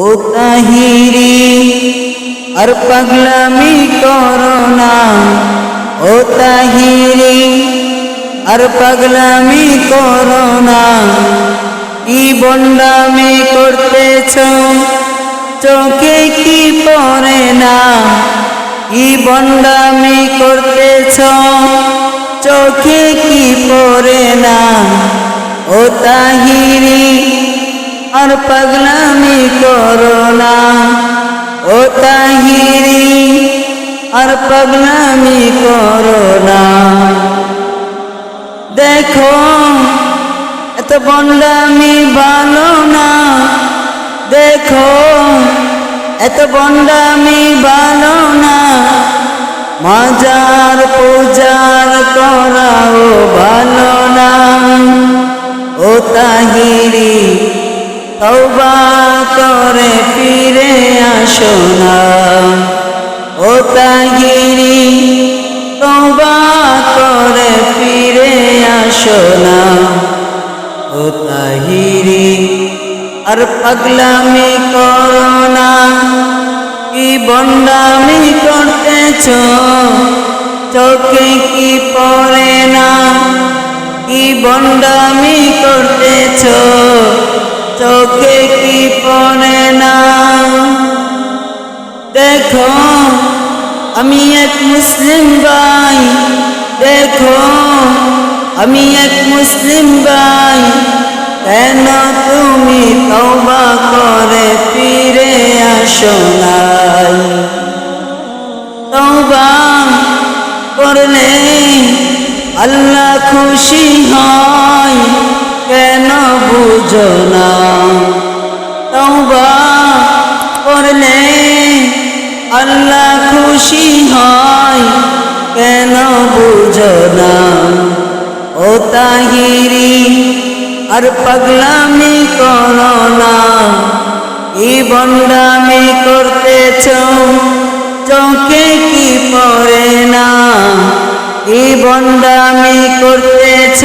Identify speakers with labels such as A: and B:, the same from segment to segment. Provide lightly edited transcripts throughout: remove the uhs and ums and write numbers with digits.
A: ও তাহিরি আর পাগলামি করো না, ও তাহিরি আর পাগলামি করো না। কি বন্ডামি করতেছ চোখে কি পড়ে না, কি বন্ডামি করতেছ চোখে কি পড়ে না। ও তাহিরি আর পাগলামি করো না, ও তাহিরি আর পাগলামি করো না। দেখো এত বন্ডামি ভালো না, দেখো এত বন্ডামি ভালো না। মাজার পূজার করাও ভালো না। ও তাহিরি তওবা করে ফিরে আসো না, ও তাহিরি তওবা করে ফিরে আসো না। ও তাহিরি আর পাগলামি করো না, কি বন্ডামি করতেছ চোখে কি পড়ে না, কি বন্ডামি করতেছ চোখে কি পড়ে না। দেখো আমি এক মুসলিম ভাই, দেখো আমি এক মুসলিম ভাই, কেন তুমি তওবা করে ফিরে আসো নাই। তওবা করলে আল্লাহ খুশি হয়, কেন বুঝো না। তওবা করলে আল্লাহ খুশি হয়, কেন বুঝো না। ও তাহিরি আর পাগলামি করো না, কি বন্ডামি করতেছ চোখে কি পড়ে না, কি বন্ডামি করতেছ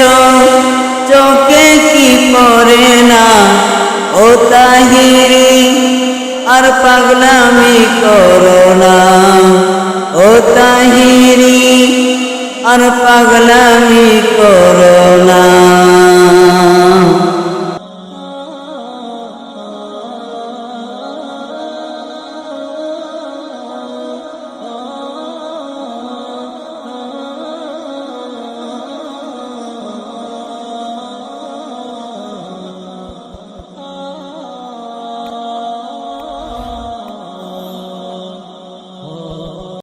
A: চোখে কি পড়ে না। ও তাহিরি আর পাগলামি করো না, ও তাহিরি আর পাগলামি করো না।